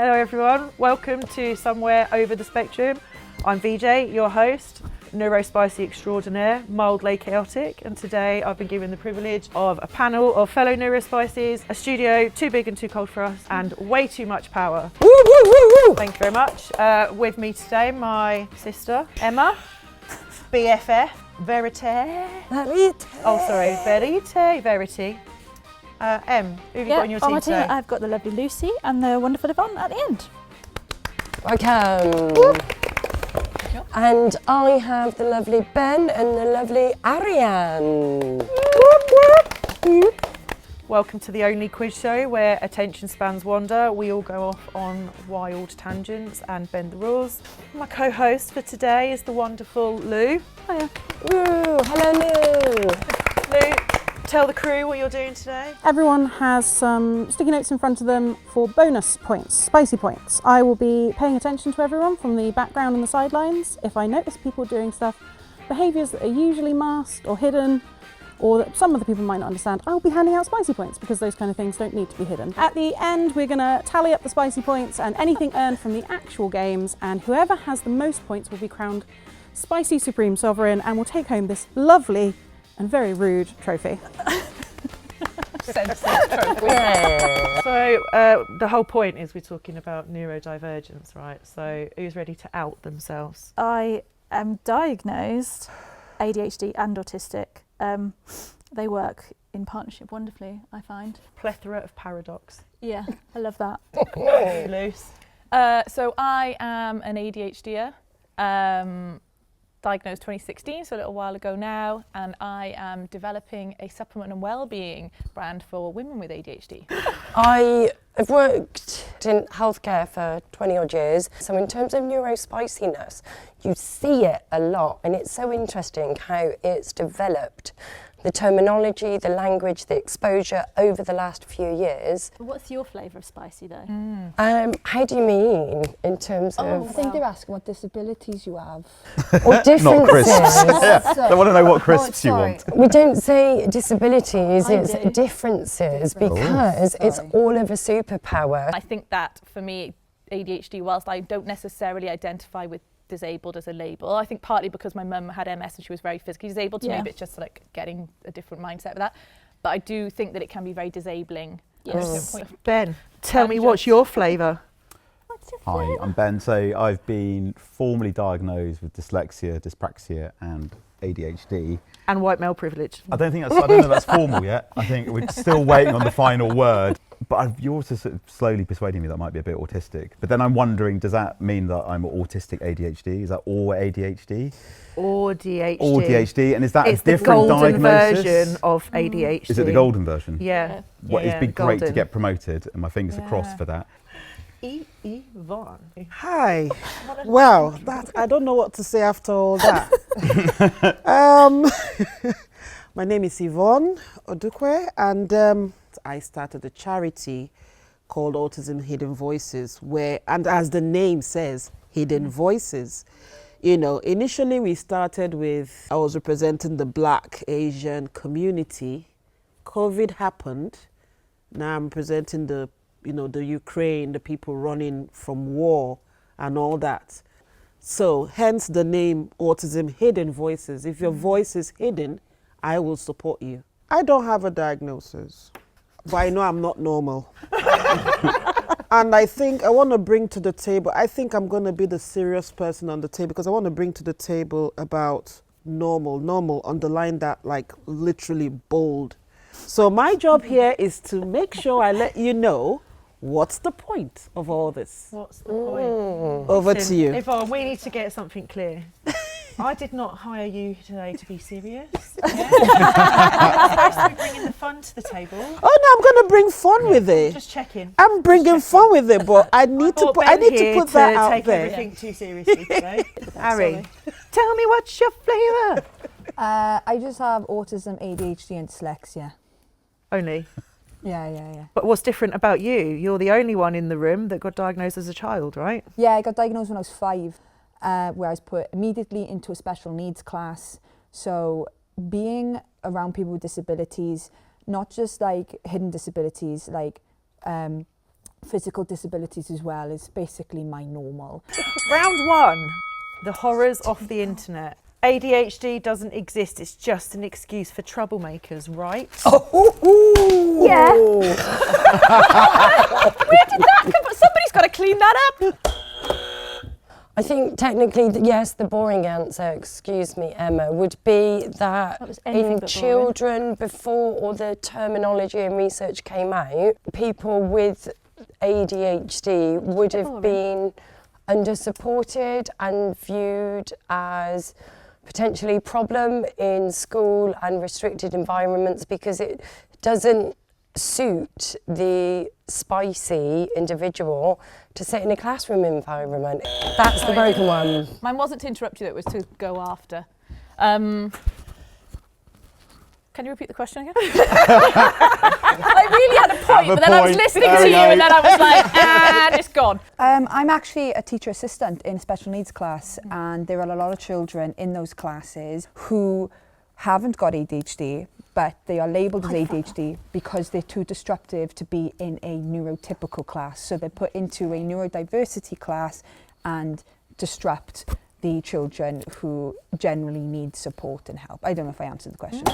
Hello everyone, welcome to Somewhere Over the Spectrum. I'm VJ, your host, Neurospicy extraordinaire, mildly chaotic, and today I've been given the privilege of a panel of fellow Neurospicies, a studio too big and too cold for us, and way too much power. Woo, woo, woo, woo. Thank you very much. With me today, my sister, Emma, BFF, Verity. Verity. Em, who have you got on your team my today? team, I've got the lovely Lucy and the wonderful Yvonne at the end. Welcome. And I have the lovely Ben and the lovely Arian. Welcome to the only quiz show where attention spans wander. We all go off on wild tangents and bend the rules. My co-host for today is the wonderful Lou. Hiya. Woo, hello Lou. Lou, tell the crew what you're doing today. Everyone has some sticky notes in front of them for bonus points, spicy points. I will be paying attention to everyone from the background and the sidelines. If I notice people doing stuff, behaviours that are usually masked or hidden, or that some of the people might not understand, I'll be handing out spicy points because those kind of things don't need to be hidden. At the end, we're going to tally up the spicy points and anything earned from the actual games, and whoever has the most points will be crowned Spicy Supreme Sovereign and will take home this lovely and very rude trophy. Yeah. So the whole point is we're talking about neurodivergence, right? So who's ready to out themselves? I am diagnosed ADHD and autistic. They work in partnership wonderfully, I find. Plethora of paradox. Yeah, I love that. Loose. So I am an ADHDer, diagnosed 2016, so a little while ago now, and I am developing a supplement and wellbeing brand for women with ADHD. I have worked in healthcare for 20 odd years, so in terms of neurospiciness, you see it a lot, and it's so interesting how it's developed. The terminology, the language, the exposure over the last few years. What's your flavour of spicy though? How do you mean in terms of? I think they're asking what disabilities you have. Or differences. Not crisps. Yeah, they want to know what crisps you want. We don't say disabilities, I it's do. differences, because it's all of a superpower. I think that for me, ADHD, whilst I don't necessarily identify with disabled as a label, I think partly because my mum had MS and she was very physically disabled, so maybe it's just like getting a different mindset with that. But I do think that it can be very disabling. At a certain point. Ben, tell me what's your flavour? Hi, I'm Ben. So I've been formally diagnosed with dyslexia, dyspraxia and ADHD. And white male privilege. I don't know if that's formal yet. I think we're still waiting on the final word. But you're also sort of slowly persuading me that I might be a bit autistic. But then I'm wondering, does that mean that I'm autistic ADHD? Is that all ADHD? Or DHD. Or DHD, and is that It's a different the golden diagnosis? version of ADHD. Is it the golden version? Yeah. Well, it'd be great to golden. get promoted, and my fingers are crossed for that. Yvonne. Hi. Well, I don't know what to say after all that. My name is Yvonne Odukwe, and I started a charity called Autism Hidden Voices, and as the name says, Hidden Voices. You know, initially we started with, I was representing the Black Asian community. COVID happened. Now I'm presenting the Ukraine, the people running from war and all that. So hence the name Autism Hidden Voices. If your voice is hidden, I will support you. I don't have a diagnosis, but I know I'm not normal. And I think I want to bring to the table, I think I'm going to be the serious person on the table, because I want to bring to the table about normal, underline that like literally bold. So my job here is to make sure I let you know what's the point of all this. What's the point? Over to you. Yvonne, we need to get something clear. I did not hire you today to be serious. Yeah? I'm supposed to be bringing the fun to the table. Oh no, I'm going to bring fun with it. Just checking. I'm bringing fun with it, but I need to put that out take there. everything too seriously today. Ari, tell me what's your flavour? I just have autism, ADHD and dyslexia. Only. Yeah. But what's different about you? You're the only one in the room that got diagnosed as a child, right? Yeah, I got diagnosed when I was 5, where I was put immediately into a special needs class. So being around people with disabilities, not just like hidden disabilities, like physical disabilities as well is basically my normal. Round one, the horrors of the internet. ADHD doesn't exist, it's just an excuse for troublemakers, right? Yeah. Where did that come from? Somebody's got to clean that up. I think technically, yes, the boring answer, excuse me, Emma, would be that was anything in but children, before all the terminology and research came out, people with ADHD would have been under-supported and viewed as potentially a problem in school and restricted environments because it doesn't suit the spicy individual to sit in a classroom environment. That's the broken one. Mine wasn't to interrupt you, it was to go after. Can you repeat the question again? I really had a point, but then I was listening to you and then I was like, and it's gone. I'm actually a teacher assistant in a special needs class, and there are a lot of children in those classes who haven't got ADHD, but they are labelled as ADHD because they're too disruptive to be in a neurotypical class. So they're put into a neurodiversity class and disrupt the children who generally need support and help. I don't know if I answered the question.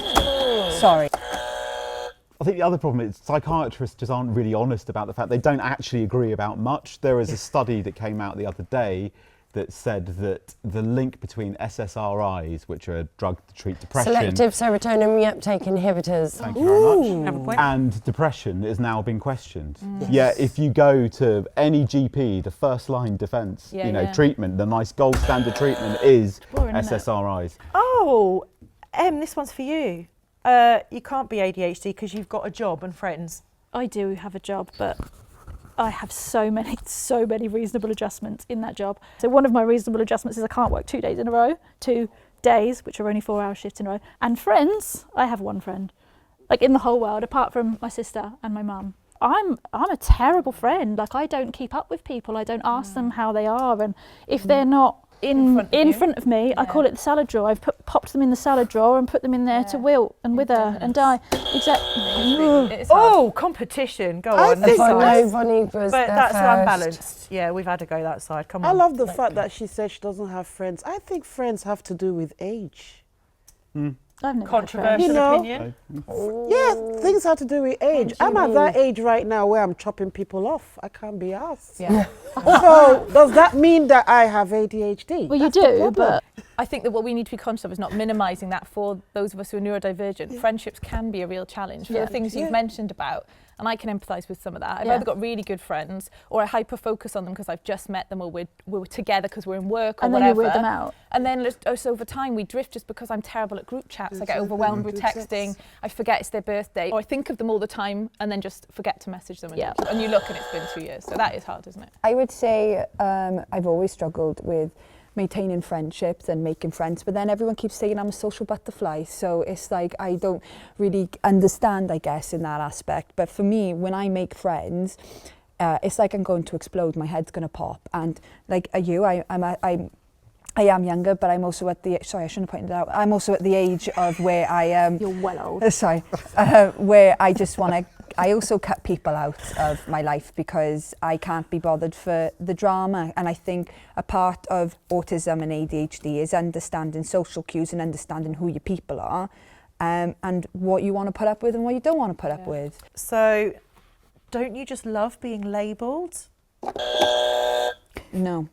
Sorry. I think the other problem is psychiatrists just aren't really honest about the fact they don't actually agree about much. There is a study that came out the other day that said that the link between SSRIs, which are a drug to treat depression, Selective serotonin reuptake inhibitors. thank you very much, and depression is now being questioned. Yeah, if you go to any GP, the first line defence, treatment, the nice gold standard treatment is SSRIs. Oh, this one's for you. You can't be ADHD because you've got a job and friends. I do have a job, but I have so many reasonable adjustments in that job. So one of my reasonable adjustments is I can't work 2 days in a row, 2 days, which are only 4-hour shifts in a row. And friends, I have one friend, like in the whole world, apart from my sister and my mum. I'm a terrible friend. Like I don't keep up with people. I don't ask them how they are, and if they're not in front of me, I call it the salad drawer. I've popped them in the salad drawer and put them in there to wilt and wither and die. Exactly. Oh, competition. Go on. But that's unbalanced. Yeah, we've had to go that side. Come on. I love the fact that she says she doesn't have friends. I think friends have to do with age. I've never Controversial opinion. Yeah, things have to do with age. I'm at that age right now where I'm chopping people off. I can't be asked. Yeah. So does that mean that I have ADHD? Well, you do, but I think that what we need to be conscious of is not minimising that for those of us who are neurodivergent. Friendships can be a real challenge for the things you've mentioned about. And I can empathise with some of that. I've either got really good friends or I hyper-focus on them because I've just met them or we're together because we're in work or and whatever. then you weird them out. And then just over time we drift just because I'm terrible at group chats. I get overwhelmed with texting. I forget it's their birthday. Or I think of them all the time and then just forget to message them. And you look and it's been 2 years. So that is hard, isn't it? I would say I've always struggled with maintaining friendships and making friends, but then everyone keeps saying I'm a social butterfly, so it's like I don't really understand, I guess, in that aspect. But for me, when I make friends, it's like I'm going to explode, my head's going to pop. And like I am younger, but I'm also at the, sorry, I shouldn't have pointed it out, I'm also at the age of where I am, You're well old. sorry, where I just want to, I also cut people out of my life because I can't be bothered for the drama. And I think a part of autism and ADHD is understanding social cues and understanding who your people are, and what you want to put up with and what you don't want to put up with. So, don't you just love being labelled? No.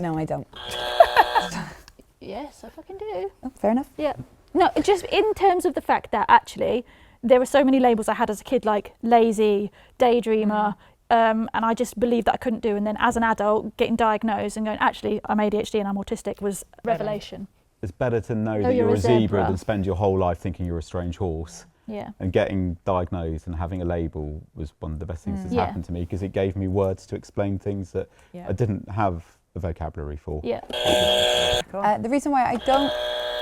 No, I don't. Yes, I fucking do. Oh, fair enough. Yeah. No, just in terms of the fact that actually there were so many labels I had as a kid, like lazy, daydreamer, and I just believed that I couldn't do. And then as an adult, getting diagnosed and going, actually, I'm ADHD and I'm autistic was revelation. It's better to know that you're a zebra than spend your whole life thinking you're a strange horse. Yeah. And getting diagnosed and having a label was one of the best things that's happened to me because it gave me words to explain things that I didn't have a vocabulary for. Yeah. The reason why I don't...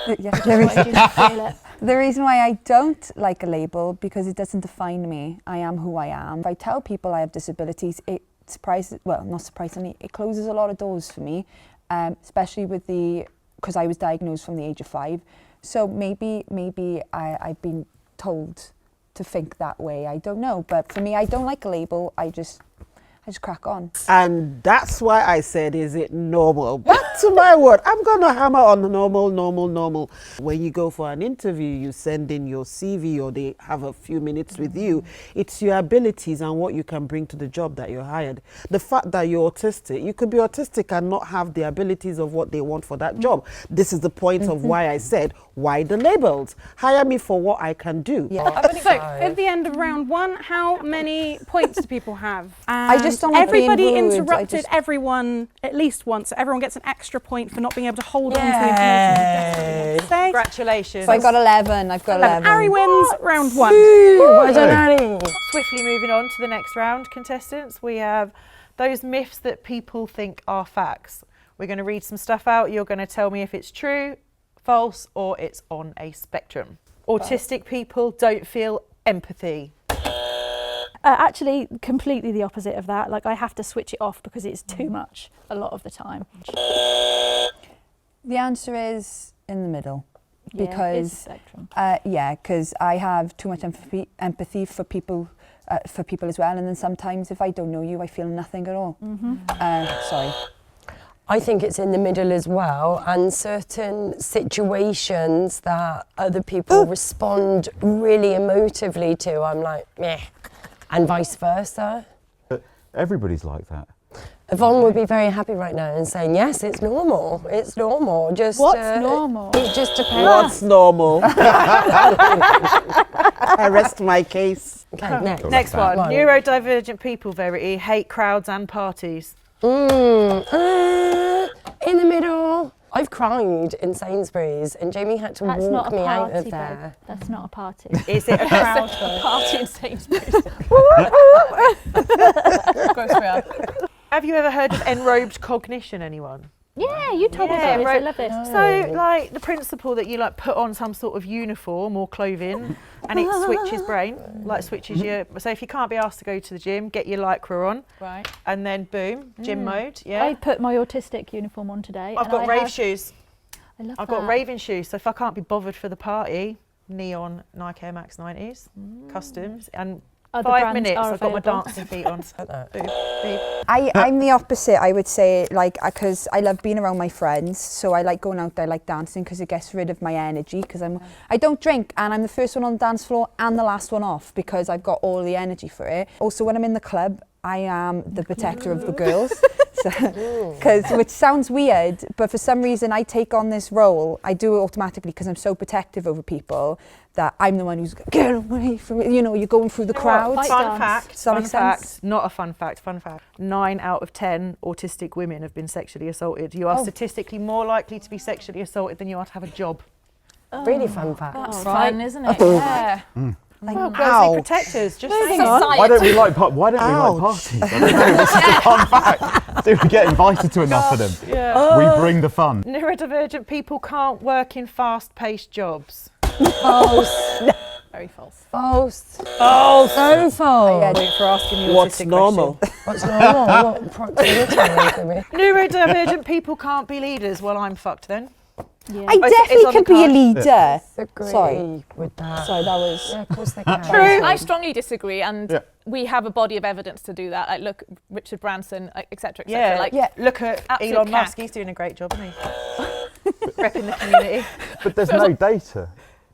The reason why I don't like a label, because it doesn't define me. I am who I am. If I tell people I have disabilities, it surprises, well, not surprisingly, it closes a lot of doors for me, especially with because I was diagnosed from the age of 5. So maybe I've been told to think that way. I don't know, but for me, I don't like a label. I just crack on. And that's why I said, is it normal? Back to my word. I'm going to hammer on the normal. When you go for an interview, you send in your CV or they have a few minutes with you. It's your abilities and what you can bring to the job that you're hired. The fact that you're autistic, you could be autistic and not have the abilities of what they want for that job. This is the point of why I said, why the labels? Hire me for what I can do. Yeah. So, at the end of round 1, how many points do people have? I just don't like being Everybody rude. interrupted everyone at least once. So everyone gets an extra point for not being able to hold on to the information. Say. Congratulations. So I got 11. I've got 11. Ari wins round 1. Well done, Ari. Swiftly moving on to the next round, contestants, we have those myths that people think are facts. We're going to read some stuff out. You're going to tell me if it's true, false, or it's on a spectrum. Autistic people don't feel empathy. Actually, completely the opposite of that. Like, I have to switch it off because it's too much a lot of the time. The answer is in the middle. Yeah, it's a Because spectrum. because I have too much empathy for people as well, and then sometimes if I don't know you, I feel nothing at all. Sorry. I think it's in the middle as well, and certain situations that other people respond really emotively to, I'm like, meh, and vice versa. But everybody's like that. Yvonne would be very happy right now and saying, yes, it's normal. It's normal. Just What's normal? It just depends. What's normal? I rest my case. Okay, next. Next one. Neurodivergent people, Verity, hate crowds and parties. In the middle. I've cried in Sainsbury's and Jamie had to That's walk not a me out party, of babe. there. That's not a party. Is it a crowd? A party in Sainsbury's. Have you ever heard of enrobed cognition, anyone? Yeah, you told me Yeah, about this. I right. love this. So, like, the principle that you, like, put on some sort of uniform or clothing and it switches brain, like, switches your... So if you can't be asked to go to the gym, get your Lycra on. Right. And then, boom, gym mode, yeah. I put my autistic uniform on today. I've and got I rave have- shoes. I love I've that. got raving shoes, so if I can't be bothered for the party, neon Nike Air Max 90s, customs, and Other 5 brands minutes are I've got my available. dancing feet on. Boop, beep. I'm the opposite, I would say, like, because I love being around my friends, so I like going out there, like dancing, because it gets rid of my energy, because I don't drink, and I'm the first one on the dance floor and the last one off, because I've got all the energy for it. Also, when I'm in the club, I am the protector of the girls, which sounds weird, but for some reason I take on this role. I do it automatically because I'm so protective over people that I'm the one who's, get away from me, you know, you're going through the crowd. Fight Fun dance. fact, that fun make sense? fact, not a fun fact, 9 out of 10 autistic women have been sexually assaulted. You are statistically more likely to be sexually assaulted than you are to have a job. Really fun fact. That's fun, isn't it? Yeah. Well, girls need protectors, just saying. Why don't we like parties? I don't know. This is a fun fact. Do we get invited to enough of them? Yeah. We bring the fun. Neurodivergent people can't work in fast-paced jobs. False. Very false. False. Oh, So false. Thanks for asking the What's autistic normal? question. What's normal? What proximity for me? Neurodivergent people can't be leaders. Well, I'm fucked then. Yeah. I it's definitely on the could be a card. leader. Agree Sorry. with that. Sorry, that was... Yeah, of course they can. True. I strongly disagree, and Yeah. we have a body of evidence to do that. Like, look, Richard Branson, etc., etc. Yeah, Like, yeah. Look at Absolute Elon cack. Musk. He's doing a great job, isn't he? Repping the community. But there's no data.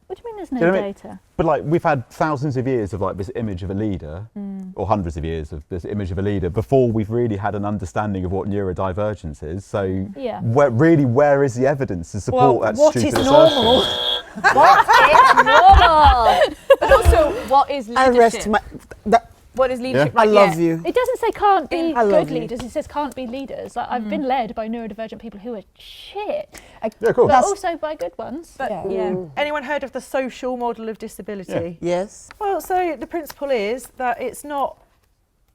What do you mean there's no Do you know what I mean? data? But like we've had thousands of years of like this image of a leader, or hundreds of years of this image of a leader before we've really had an understanding of what neurodivergence is. So Yeah. where is the evidence to support that what stupid is assertion? normal? what is normal? But also, what is I rest leadership? my... What is leadership? I like? love Yeah. you. It doesn't say can't be I love good you. leaders. It says can't be leaders. Like, I've been led by neurodivergent people who are shit, Yeah, of course. but also by good ones. But Yeah. anyone heard of the social model of disability? Yes. Well, so the principle is that it's not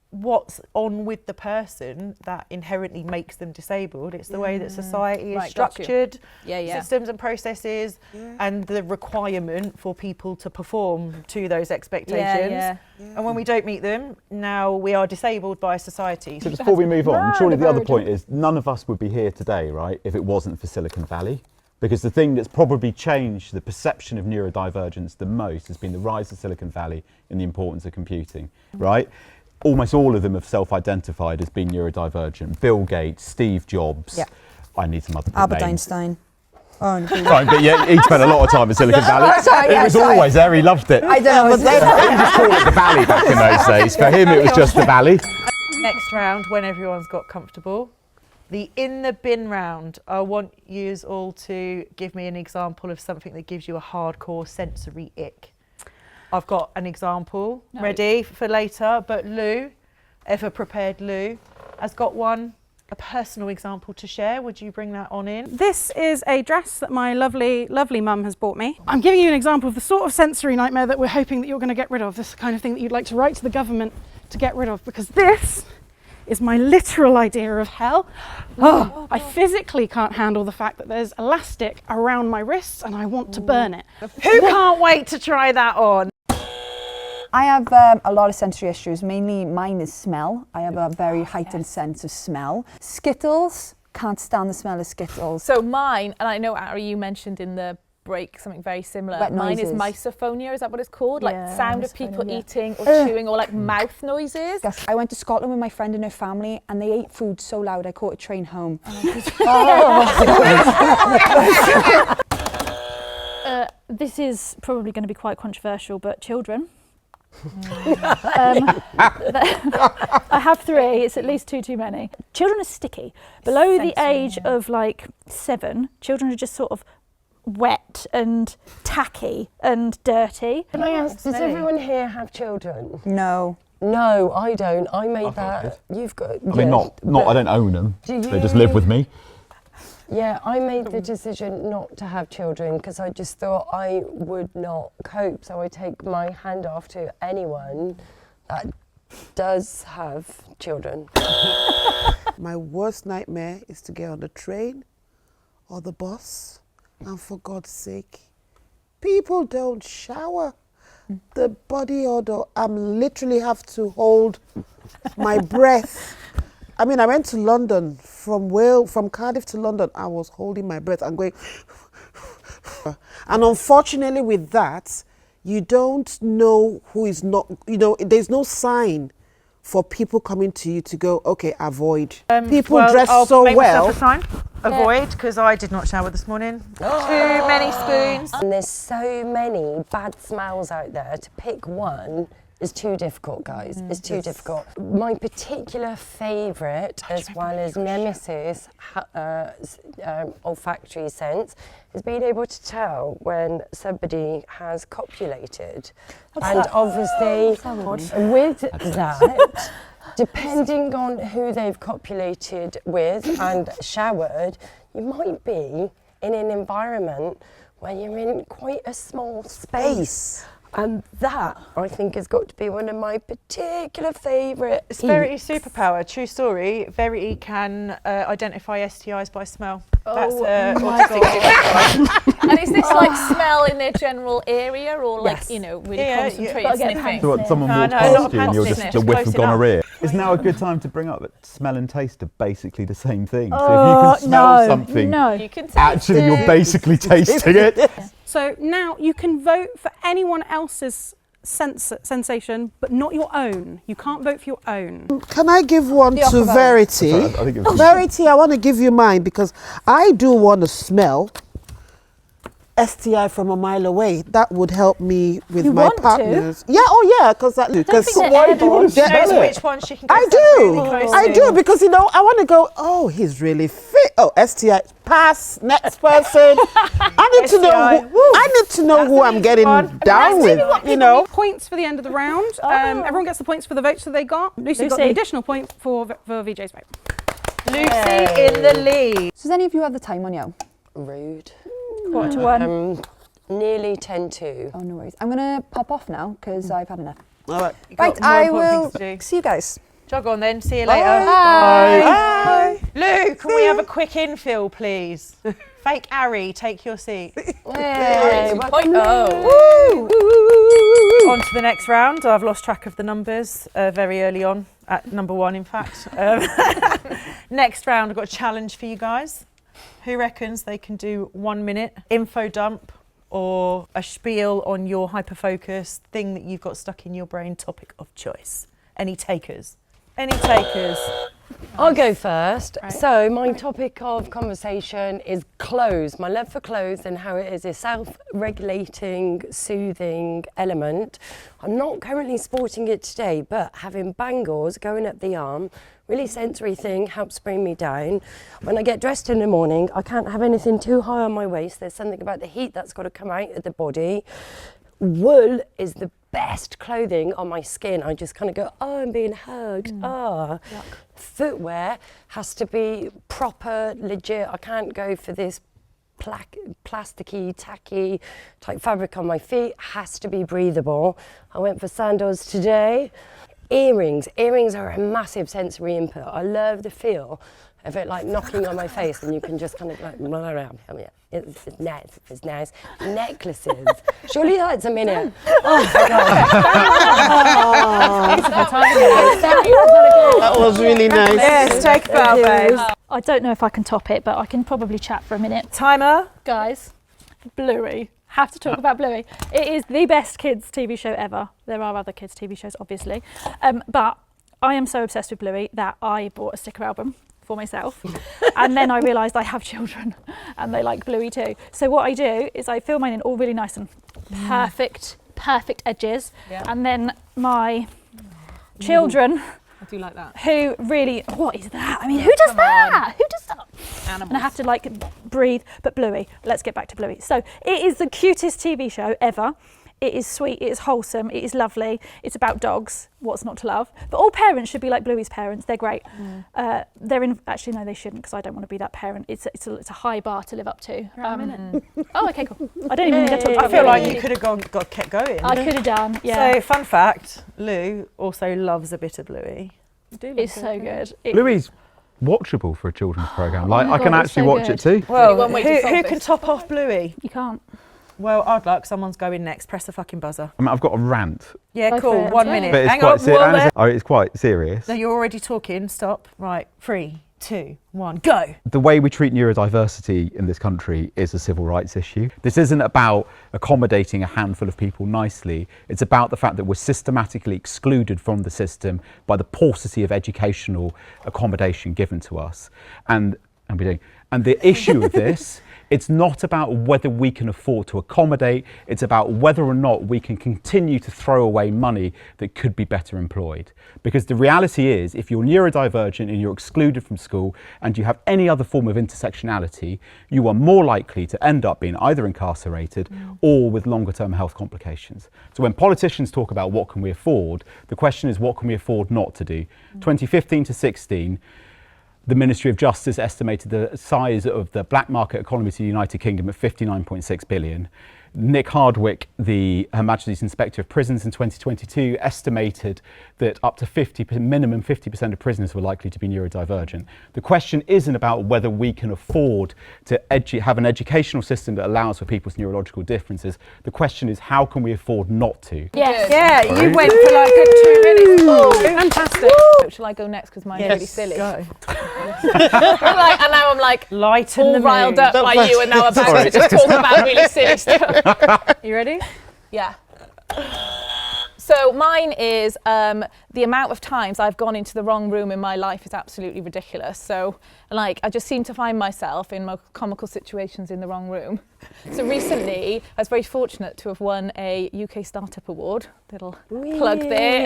what's on with the person that inherently makes them disabled. It's the way that society is Right, got you. structured, Yeah, yeah. systems and processes, and the requirement for people to perform to those expectations. Yeah. And when we don't meet them, now we are disabled by society. So just before we move on, surely the other Neurodivergent. point is none of us would be here today, right, if it wasn't for Silicon Valley. Because the thing that's probably changed the perception of neurodivergence the most has been the rise of Silicon Valley and the importance of computing, right? Almost all of them have self-identified as being neurodivergent. Bill Gates, Steve Jobs. Yeah. I need some other big Albert names. Einstein. Oh, no. Right, but yeah, he spent a lot of time in Silicon Valley. sorry, It was always there, he loved it. I don't know. He just called it the Valley back in those days. For him, it was just the Valley. Next round, when everyone's got comfortable, the in the bin round. I want you all to give me an example of something that gives you a hardcore sensory ick. I've got an example ready for later, but Lou, ever prepared Lou, has got one, a personal example to share. Would you bring that on in? This is a dress that my lovely, lovely mum has bought me. I'm giving you an example of the sort of sensory nightmare that we're hoping that you're going to get rid of. This kind of thing that you'd like to write to the government to get rid of, because this is my literal idea of hell. Oh, I physically can't handle the fact that there's elastic around my wrists and I want to burn it. Who can't wait to try that on? I have a lot of sensory issues. Mainly mine is smell. I have a very heightened sense of smell. Skittles, can't stand the smell of Skittles. So mine, and I know Ari, you mentioned in the break something very similar. Wet Mine is noises. misophonia, is that what it's called? Yeah, Like sound of people misophonia, yeah. eating or chewing or like mouth noises. Yes. I went to Scotland with my friend and her family and they ate food so loud I caught a train home. This is probably going to be quite controversial, but children. I have 3, it's at least 2 too many. Children are sticky. Below the age of like 7, children are just sort of wet and tacky and dirty. Can I ask, does everyone here have children? No. No, I don't. I made I've got that. You've got. I mean, not. I don't own them. They just live with me. Yeah, I made the decision not to have children because I just thought I would not cope. So I take my hand off to anyone that does have children. My worst nightmare is to get on the train or the bus, and for God's sake, people don't shower. The body odor, I'm literally have to hold my breath. I mean, I went to London from Cardiff to London. I was holding my breath and going, and unfortunately with that, you don't know who is not, there's no sign for people coming to you to go, okay, avoid. People dress so well. Avoid, because I did not shower this morning. Too many spoons. And there's so many bad smells out there. To pick one is too difficult, guys. It's too difficult. My particular favourite, as well as nemesis, olfactory sense, is being able to tell when somebody has copulated. And obviously, with that, depending on who they've copulated with and showered, you might be in an environment where you're in quite a small space. And that, I think, has got to be one of my particular favourite. It's Verity's superpower. True story. Verity can identify STIs by smell. That's And is this like smell in their general area or like, Yes. Really Yeah, concentrate Gotta get sniffing? So what, someone No, walks no, past not you and you're past just it. a whiff Close of enough. gonorrhea. Is now a good time to bring up that smell and taste are basically the same thing. So if Oh, you can smell something, No. You can taste actually it. you're basically tasting it. So now you can vote for anyone else's sensation, but not your own. You can't vote for your own. Can I give one The to opposite. Verity? I think it was Verity, I want to give you mine because I do want to smell STI from a mile away. That would help me with You my want to? partners. Yeah, because think they're why do you want to She knows smell which it? one she can I get do. really close I to. do because I want to go. Oh, he's really fit. Oh, STI. Pass. Next person. I need to know. STI. I need to know who I'm getting down with. Points for the end of the round. Everyone gets the points for the votes that they got. Lucy got the additional point for VJ's vote. Lucy in the lead. Does any of you have the time on you? Rude. 4-1. Nearly 10-2. Oh, no worries. I'm going to pop off now because I've had enough. All right. You've got Right, more I important will things to do. see you guys. Jog on then. See you later. Bye. Lou, can we have a quick infill, please? Fake Ari, take your seat. Hey, 2.0. On to the next round. I've lost track of the numbers very early on, at number 1 in fact. Next round, I've got a challenge for you guys. Who reckons they can do 1 minute info dump or a spiel on your hyperfocus thing that you've got stuck in your brain, topic of choice? Any takers? Any takers? I'll go first. Right. So my topic of conversation is clothes. My love for clothes and how it is a self-regulating, soothing element. I'm not currently sporting it today, but having bangles going up the arm, really sensory thing, helps bring me down. When I get dressed in the morning, I can't have anything too high on my waist. There's something about the heat that's got to come out of the body. Wool is the best clothing on my skin. I just kind of go, oh, I'm being hugged. Footwear has to be proper, legit. I can't go for this plasticky, tacky type fabric on my feet. Has to be breathable. I went for sandals today. Earrings are a massive sensory input. I love the feel of it like knocking on my face, and you can just kind of like blah, blah, blah. It's nice. Necklaces. Surely that's a minute. Oh my God. That was really nice. Yes, take that, babe. I don't know if I can top it, but I can probably chat for a minute. Timer. Guys, Bluey. Have to talk about Bluey. It is the best kids TV show ever. There are other kids TV shows, obviously. But I am so obsessed with Bluey that I bought a sticker album for myself. And then I realised I have children and they like Bluey too. So what I do is I fill mine in all really nice and perfect edges. Yeah. And then my children, I do like that. who really, what is that? I mean, who does that? Who does that? Animals. And I have to like breathe, but Bluey, let's get back to Bluey. So it is the cutest TV show ever. It is sweet, it is wholesome, it is lovely. It's about dogs, what's not to love. But all parents should be like Bluey's parents, they're great. Actually, no, they shouldn't, because I don't want to be that parent. It's a high bar to live up to. Oh, okay, cool. I don't even need to talk about I feel like Bluey. you could have kept going. I could have done, yeah. So, fun fact, Lou also loves a bit of Bluey. It's so good. Louise, watchable for a children's programme. Like, my I can God, it's actually so watch good. it too. Well, one way to solve who this. can top off Bluey? You can't. Well, I'd like someone's going next. Press the fucking buzzer. I mean, I've got a rant, Yeah, Go cool. for it. 1 Yeah. minute. but it's Hang quite, on. it's quite serious. No, you're already talking. Stop. Right. 3, 2, 1, go. The way we treat neurodiversity in this country is a civil rights issue. This isn't about accommodating a handful of people nicely. It's about the fact that we're systematically excluded from the system by the paucity of educational accommodation given to us. And the issue of this, it's not about whether we can afford to accommodate, it's about whether or not we can continue to throw away money that could be better employed. Because the reality is, if you're neurodivergent and you're excluded from school and you have any other form of intersectionality, you are more likely to end up being either incarcerated or with longer term health complications. So when politicians talk about what can we afford, the question is what can we afford not to do? 2015 to 16, the Ministry of Justice estimated the size of the black market economy to the United Kingdom at 59.6 billion. Nick Hardwick, Her Majesty's Inspector of Prisons in 2022, estimated that up to minimum 50% of prisoners were likely to be neurodivergent. The question isn't about whether we can afford to have an educational system that allows for people's neurological differences. The question is, how can we afford not to? Yes. Yeah, you went for like a 2 minutes. Oh, Fantastic. Shall I go next? Because mine's really silly. Go. And now I'm like Lighten all the riled mood. up by you, and now I'm about to just talk about really silly stuff. You ready? Yeah. So mine is the amount of times I've gone into the wrong room in my life is absolutely ridiculous. So like I just seem to find myself in comical situations in the wrong room. So recently I was very fortunate to have won a UK Startup Award. Little plug there.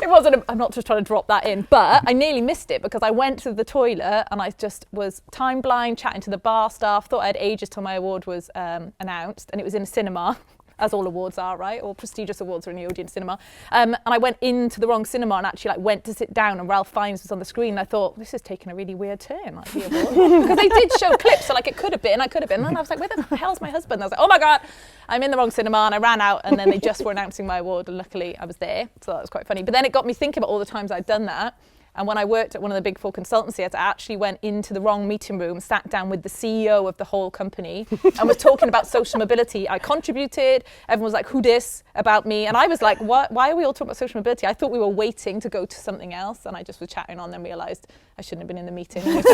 It wasn't, I'm not just trying to drop that in, but I nearly missed it because I went to the toilet and I just was time blind, chatting to the bar staff, thought I had ages till my award was announced, and it was in a cinema. As all awards are, right? All prestigious awards are in the Odeon cinema. And I went into the wrong cinema and actually like went to sit down, and Ralph Fiennes was on the screen, and I thought, this is taking a really weird turn, like the award. Because they did show clips, so like it could have been, and I was like, where the hell's my husband? And I was like, oh my God, I'm in the wrong cinema, and I ran out, and then they just were announcing my award, and luckily I was there, so that was quite funny. But then it got me thinking about all the times I'd done that. And when I worked at one of the big 4 consultancies, I actually went into the wrong meeting room, sat down with the CEO of the whole company and was talking about social mobility. I contributed, everyone was like, who dis about me? And I was like, what? Why are we all talking about social mobility? I thought we were waiting to go to something else, and I just was chatting on, then realised I shouldn't have been in the meeting. And was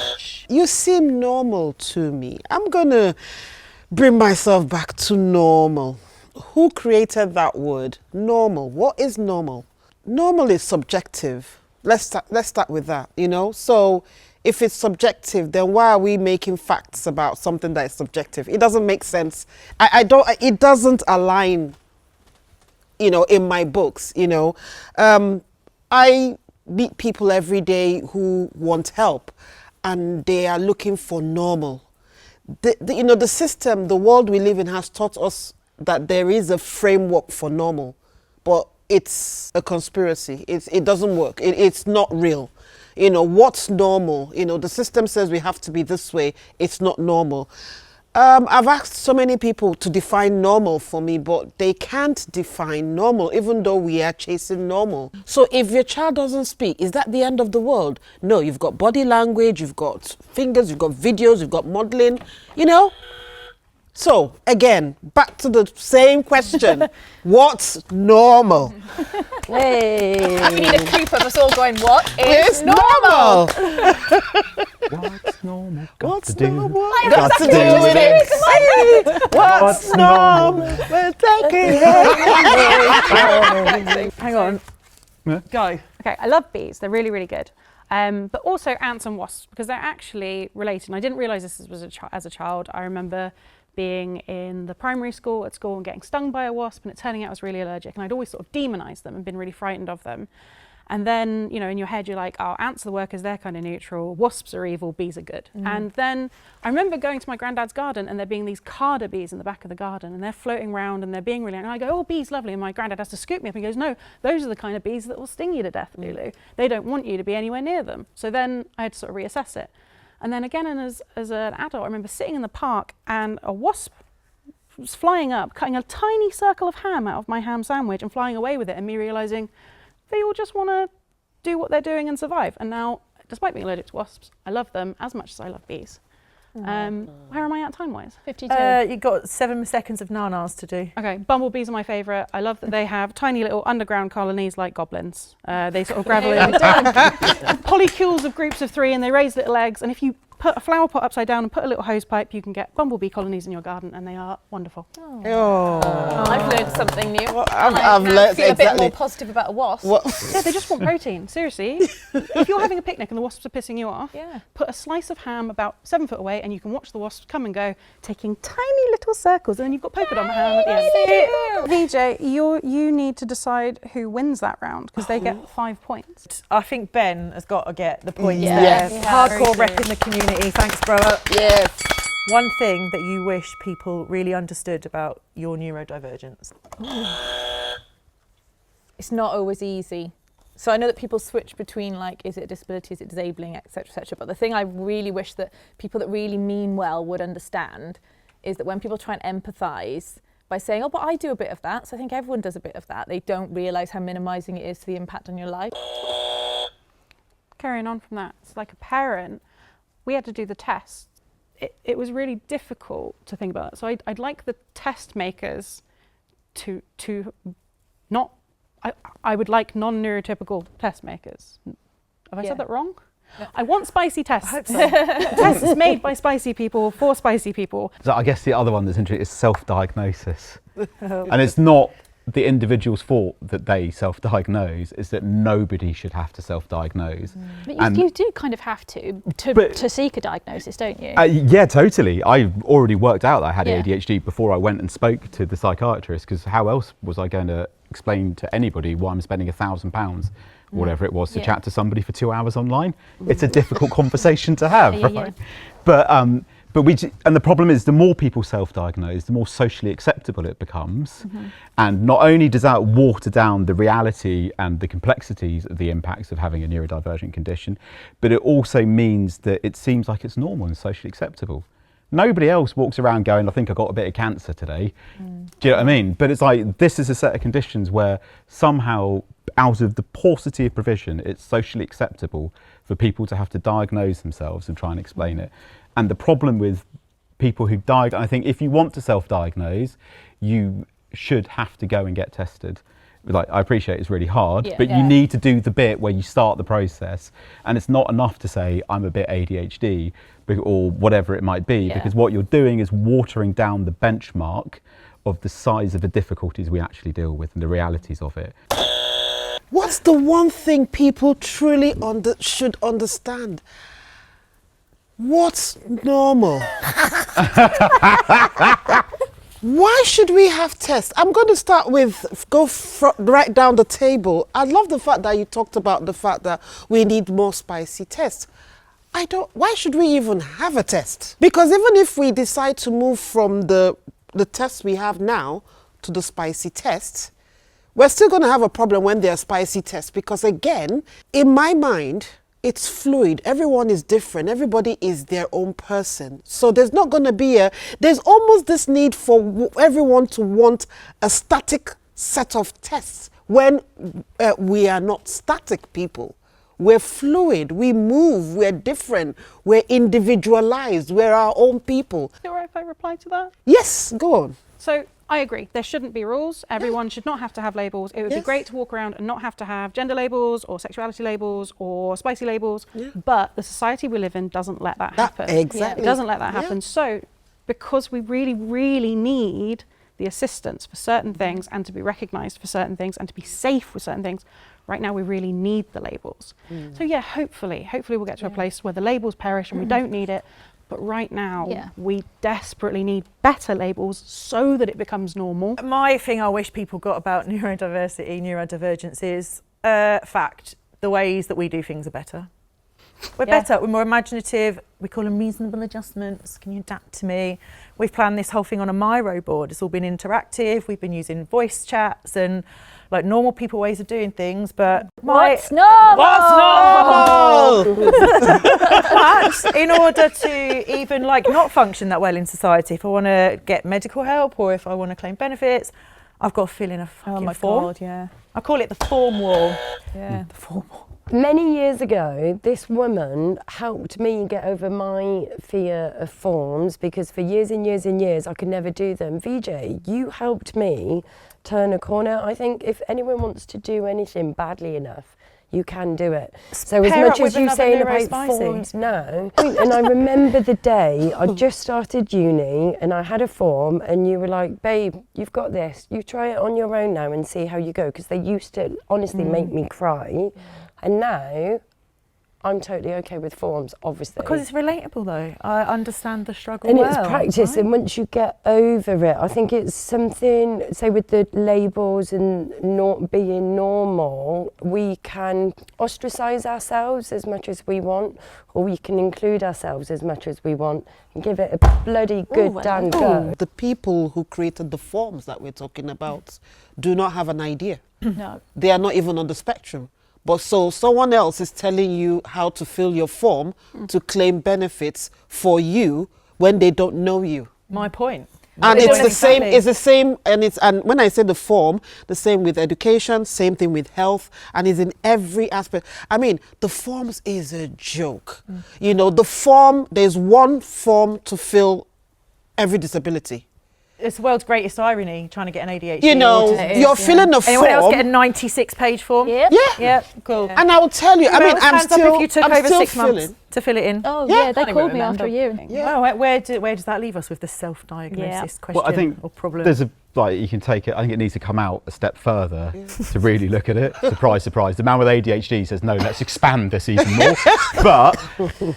just You seem normal to me. I'm gonna bring myself back to normal. Who created that word? Normal. What is normal? Normal is subjective. Let's start with that, you know? So if it's subjective, then why are we making facts about something that is subjective? It doesn't make sense. It doesn't align, you know, in my books, you know. I meet people every day who want help and they are looking for normal. You know, the system, the world we live in has taught us that there is a framework for normal, but it's a conspiracy. It doesn't work. It's not real. You know, what's normal? You know, the system says we have to be this way. It's not normal. I've asked so many people to define normal for me, but they can't define normal, even though we are chasing normal. So if your child doesn't speak, is that the end of the world? No, you've got body language, you've got fingers, you've got videos, you've got modeling, you know? So again, back to the same question. What's normal? Hey. we need a clip of us all going, what It's is normal? What's normal? What's normal? Got to do with it. What's normal? We're taking it. Hang on. Yeah. Go. Okay, I love bees. They're really, really good. But also ants and wasps, because they're actually related. And I didn't realise this as a child. I remember being in the primary school at school and getting stung by a wasp, and it turning out I was really allergic. And I'd always sort of demonised them and been really frightened of them. And then, you know, in your head, you're like, oh, ants are the workers, they're kind of neutral. Wasps are evil, bees are good. And then I remember going to my granddad's garden and there being these carder bees in the back of the garden, and they're floating around and they're being really, and I go, oh, bees, lovely. And my granddad has to scoop me up and goes, no, those are the kind of bees that will sting you to death, Lulu. They don't want you to be anywhere near them. So then I had to sort of reassess it. And then again, and as an adult, I remember sitting in the park and a wasp was flying up, cutting a tiny circle of ham out of my ham sandwich and flying away with it, and me realising they all just want to do what they're doing and survive. And now, despite being allergic to wasps, I love them as much as I love bees. Where am I at time-wise? 52. You've got 7 seconds of nanas to do. Okay, bumblebees are my favourite. I love that they have tiny little underground colonies like goblins. They sort of gravel in polycules of groups of 3, and they raise little eggs. And if you put a flower pot upside down and put a little hose pipe, you can get bumblebee colonies in your garden, and they are wonderful. I've learned something new. Well, I've learned feel a bit exactly. more positive about a wasp. Yeah, they just want protein. Seriously, if you're having a picnic and the wasps are pissing you off, put a slice of ham about 7 foot away, and you can watch the wasps come and go, taking tiny little circles, and then you've got polka dot ham at the end. VJ, you need to decide who wins that round, because they get 5 points. I think Ben has got to get the points Yes. there. Yes. Hardcore repping the community. Thanks, bro. Yes. One thing that you wish people really understood about your neurodivergence. It's not always easy. So I know that people switch between, like, is it a disability, is it disabling, etc., etc. But the thing I really wish that people that really mean well would understand is that when people try and empathise by saying, oh, but I do a bit of that, so I think everyone does a bit of that, they don't realise how minimising it is to the impact on your life. Carrying on from that, it's like a parent, we had to do the test. It was really difficult to think about that. So I'd like the test makers to not, I would like non-neurotypical test makers. Have I said that wrong? Yeah. I want spicy tests. I hope so. Tests made by spicy people for spicy people. So I guess the other one that's interesting is self-diagnosis. And it's not the individual's fault that they self-diagnose, is that nobody should have to self-diagnose. But you do kind of have to seek a diagnosis, don't you? Yeah, totally. I already worked out that I had ADHD before I went and spoke to the psychiatrist, because how else was I going to explain to anybody why I'm spending £1,000, whatever it was, to chat to somebody for 2 hours online? It's a difficult conversation to have, right? But the problem is, the more people self-diagnose, the more socially acceptable it becomes. And not only does that water down the reality and the complexities of the impacts of having a neurodivergent condition, but it also means that it seems like it's normal and socially acceptable. Nobody else walks around going, I think I got a bit of cancer today. Do you know what I mean? But it's like, this is a set of conditions where somehow, out of the paucity of provision, it's socially acceptable for people to have to diagnose themselves and try and explain it. And the problem with people who diagnose, I think if you want to self-diagnose, you should have to go and get tested. Like, I appreciate it's really hard, but you need to do the bit where you start the process, and it's not enough to say I'm a bit ADHD or whatever it might be, because what you're doing is watering down the benchmark of the size of the difficulties we actually deal with and the realities of it. What's the one thing people truly should understand? What's normal? Why should we have tests? I'm going to start with, right down the table. I love the fact that you talked about the fact that we need more spicy tests. Why should we even have a test? Because even if we decide to move from the tests we have now to the spicy tests, we're still going to have a problem when there are spicy tests, because again, in my mind, it's fluid. Everyone is different. Everybody is their own person. So there's not going to be there's almost this need for everyone to want a static set of tests when we are not static people. We're fluid, we move, we're different, we're individualized, we're our own people. Is it all right if I reply to that? Yes, go on. So I agree, there shouldn't be rules. Everyone should not have to have labels. It would be great to walk around and not have to have gender labels or sexuality labels or spicy labels, but the society we live in doesn't let that happen. Exactly. It doesn't let that happen. So because we really, really need the assistance for certain things and to be recognised for certain things and to be safe with certain things, right now we really need the labels. So yeah, hopefully we'll get to a place where the labels perish and we don't need it. But right now, we desperately need better labels so that it becomes normal. My thing I wish people got about neurodiversity, neurodivergence is, fact, the ways that we do things are better. We're better, we're more imaginative, we call them reasonable adjustments. Can you adapt to me? We've planned this whole thing on a Miro board. It's all been interactive. We've been using voice chats and like normal people ways of doing things, but What's normal? But in order to even like not function that well in society, if I want to get medical help or if I want to claim benefits, I've got to fill in a fucking form. God, yeah. I call it the form wall. Yeah. The form wall. Many years ago, this woman helped me get over my fear of forms because for years and years and years I could never do them. VJ, you helped me turn a corner. I think if anyone wants to do anything badly enough, you can do it. So as much as you saying about forms now, and I remember the day I just started uni and I had a form and you were like, babe, you've got this. You try it on your own now and see how you go, because they used to honestly make me cry. And now I'm totally okay with forms, obviously. Because it's relatable though. I understand the struggle and well. It's practice, and once you get over it, I think it's something, say with the labels and not being normal, we can ostracise ourselves as much as we want, or we can include ourselves as much as we want and give it a bloody good damn go. The people who created the forms that we're talking about do not have an idea. No. They are not even on the spectrum. But so someone else is telling you how to fill your form to claim benefits for you when they don't know you. My point. And it's the same, and when I say the form, the same with education, same thing with health, and it's in every aspect. I mean, the forms is a joke. You know, the form, there's one form to fill every disability. It's the world's greatest irony, trying to get an ADHD. You know, you're filling a form. Anyone else get a 96-page form? Yep. Yeah, cool. Yeah. And I will tell you, I mean, I'm still, if you took over 6 months to fill it in. Oh yeah, they called me after a year. Well, where does that leave us with the self-diagnosis question well, I think or problem? There's you can take it, I think it needs to come out a step further to really look at it. Surprise, surprise. The man with ADHD says, no, let's expand this even more. But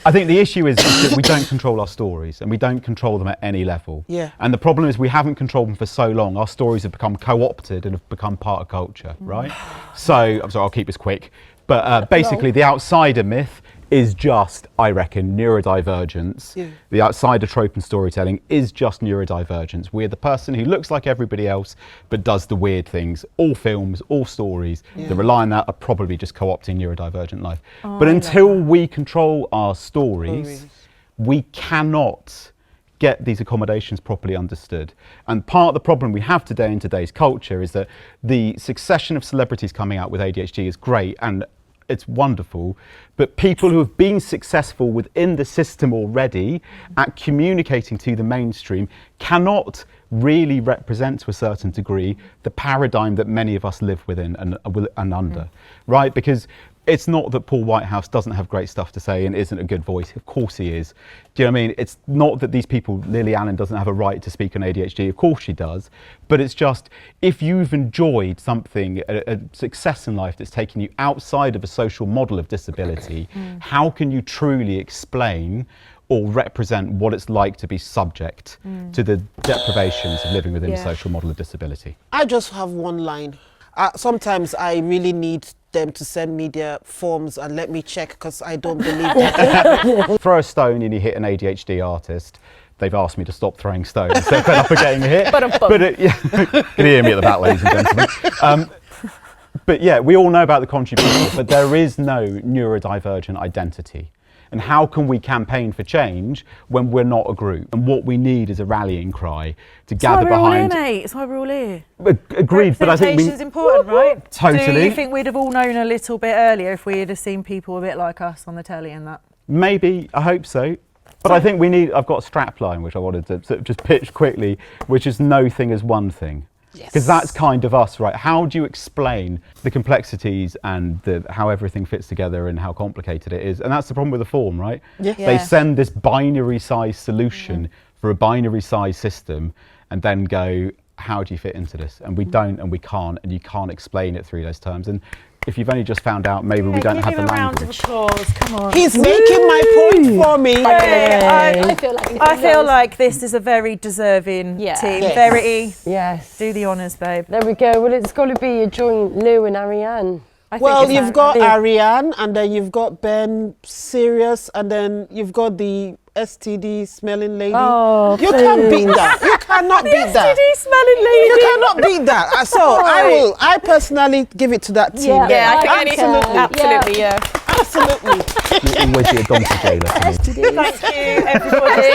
I think the issue is that we don't control our stories and we don't control them at any level. Yeah. And the problem is we haven't controlled them for so long. Our stories have become co-opted and have become part of culture, right? So, I'm sorry, I'll keep this quick. But basically the outsider myth is just, I reckon, neurodivergence. Yeah. The outsider trope in storytelling is just neurodivergence. We're the person who looks like everybody else but does the weird things. All films, all stories that rely on that are probably just co-opting neurodivergent life. But until we control our stories, we cannot get these accommodations properly understood. And part of the problem we have today in today's culture is that the succession of celebrities coming out with ADHD is great and it's wonderful, but people who have been successful within the system already at communicating to the mainstream cannot really represent to a certain degree the paradigm that many of us live within and under, right? Because it's not that Paul Whitehouse doesn't have great stuff to say and isn't a good voice. Of course he is. Do you know what I mean? It's not that these people, Lily Allen doesn't have a right to speak on ADHD. Of course she does. But it's just, if you've enjoyed something, a success in life that's taken you outside of a social model of disability, how can you truly explain or represent what it's like to be subject to the deprivations of living within a social model of disability? I just have one line. Sometimes I really need them to send me their forms and let me check because I don't believe that. Throw a stone and you hit an ADHD artist. They've asked me to stop throwing stones. They're fed up of getting hit. But can you hear me at the back, ladies and gentlemen? But yeah, we all know about the contribution, but there is no neurodivergent identity. And how can we campaign for change when we're not a group? And what we need is a rallying cry to gather behind. That's why we're all here, mate. That's why we're all here. Agreed, but I think Representation's important, right? Totally. Do you think we'd have all known a little bit earlier if we had seen people a bit like us on the telly and that? Maybe, I hope so. But I think I've got a strap line which I wanted to sort of just pitch quickly, which is no thing is one thing. Because that's kind of us, right? How do you explain the complexities and how everything fits together and how complicated it is? And that's the problem with the form, right? They send this binary size solution for a binary size system and then go, how do you fit into this? And we don't and we can't, and you can't explain it through those terms. And if you've only just found out, maybe we don't have the language. Come on. He's making my point for me. I feel like this is a very deserving team. Yes. Verity, Yes. do the honours, babe. There we go. Well, it's got to be a joint Lou and Ariane. Well, you've got Ariane, and then you've got Ben Sirius, and then you've got the STD smelling lady. Oh, you can't beat that. You cannot beat that. STD smelling lady. You cannot beat that. So I personally give it to that team. Yeah, I think absolutely, yeah. Absolutely. You always be a donkey jailer to me. Thank you, everybody.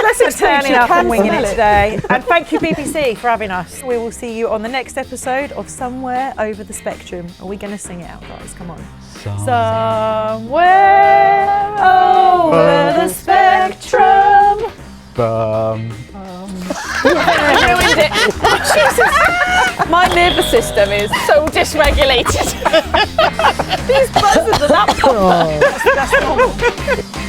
Let's for turning up and winging it today. And thank you, BBC, for having us. We will see you on the next episode of Somewhere Over the Spectrum. Are we going to sing it out, guys? Come on. Somewhere over the spectrum. Ruined it. Jesus. My nervous system is so dysregulated. These buzzers are that. That's normal.